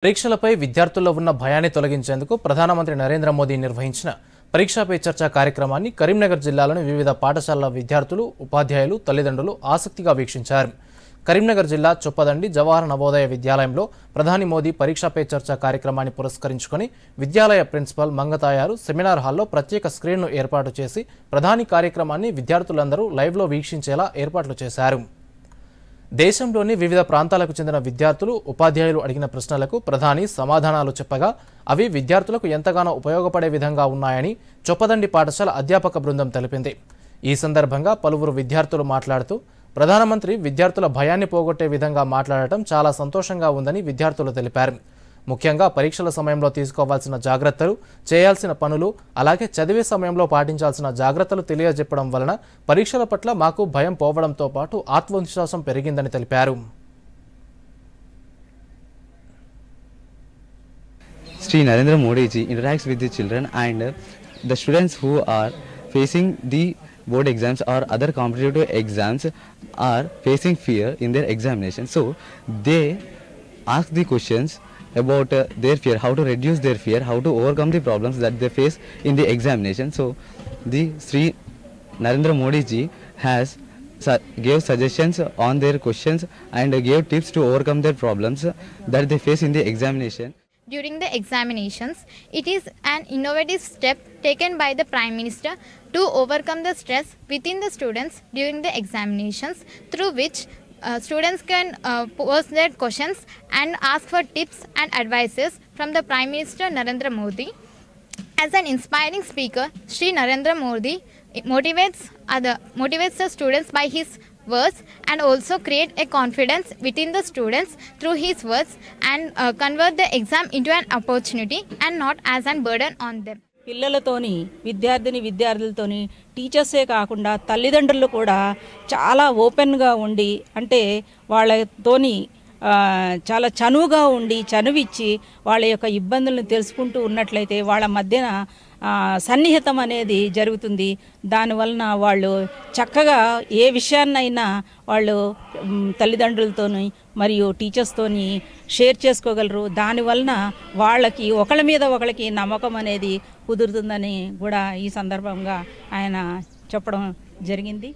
పరీక్షలపై విద్యార్థుల్లో ఉన్న భయాన్ని తొలగించేందుకు ప్రధానమంత్రి నరేంద్ర మోదీ నిర్వహించిన పరీక్షా పే చర్చ కార్యక్రమాన్ని కరీంనగర్ జిల్లాలోని వివిధ పాఠశాలల విద్యార్థులు, ఉపాధ్యాయులు, తల్లిదండ్రులు ఆసక్తిగా వీక్షించారు. కరీంనగర్ జిల్లా చొప్పదండి జవహర్ నవోదయ విద్యాలయంలో ప్రధాని మోదీ పరీక్షా పే చర్చ కార్యక్రమాన్ని పురస్కరించుకొని విద్యాలయ ప్రిన్సిపల్ మంగతాయారు సెమినార్ హాల్లో ప్రత్యేక స్క్రీన్ను ఏర్పాటు చేసి ప్రధాని కార్యక్రమాన్ని విద్యార్థులందరూ లైవ్లో వీక్షించేలా ఏర్పాట్లు చేశారు. దేశంలోని వివిధ ప్రాంతాలకు చెందిన విద్యార్థులు, ఉపాధ్యాయులు అడిగిన ప్రశ్నలకు ప్రధాని సమాధానాలు చెప్పగా అవి విద్యార్థులకు ఎంతగానో ఉపయోగపడే విధంగా ఉన్నాయని చొప్పదండి పాఠశాల అధ్యాపక బృందం తెలిపింది. ఈ సందర్భంగా పలువురు విద్యార్థులు మాట్లాడుతూ ప్రధానమంత్రి విద్యార్థుల భయాన్ని పోగొట్టే విధంగా మాట్లాడటం చాలా సంతోషంగా ఉందని విద్యార్థులు తెలిపారు. ముఖ్యంగా పరీక్షల సమయంలో తీసుకోవాల్సిన జాగ్రత్తలు, చేయాల్సిన పనులు, అలాగే చదివే సమయంలో పాటించాల్సిన జాగ్రత్తలు తెలియజెప్పడం వలన పరీక్షల పట్ల మాకు భయం పోవడంతో పాటు ఆత్మవిశ్వాసం పెరిగిందని తెలిపారు. Sri Narendra Modi ji interacts with the children and the students who are facing the board exams or other competitive exams are facing fear in their examination. So they ask the questions about their fear, how to reduce their fear, how to overcome the problems that they face in the examination. So the Sri Narendra Modi ji has gave suggestions on their questions and gave tips to overcome their problems that they face in the examination. During the examinations, it is an innovative step taken by the Prime Minister to overcome the stress within the students during the examinations, through which students can pose their questions and ask for tips and advices from the Prime Minister Narendra Modi. As an inspiring speaker, Sri Narendra Modi motivates the students by his words and also create a confidence within the students through his words and convert the exam into an opportunity and not as a burden on them. పిల్లలతోని విద్యార్థులతోని టీచర్సే కాకుండా తల్లిదండ్రులు కూడా చాలా ఓపెన్గా ఉండి, అంటే వాళ్ళతోని చాలా చనువుగా ఉండి చనువిచ్చి వాళ్ళ యొక్క ఇబ్బందులను తెలుసుకుంటూ ఉన్నట్లయితే వాళ్ళ మధ్యన సన్నిహితం అనేది జరుగుతుంది. దానివలన వాళ్ళు చక్కగా ఏ విషయాన్నైనా వాళ్ళు తల్లిదండ్రులతోని మరియు టీచర్స్తోని షేర్ చేసుకోగలరు. దానివలన వాళ్ళకి ఒకళ్ళ మీద ఒకళ్ళకి నమ్మకం అనేది కుదురుతుందని కూడా ఈ సందర్భంగా ఆయన చెప్పడం జరిగింది.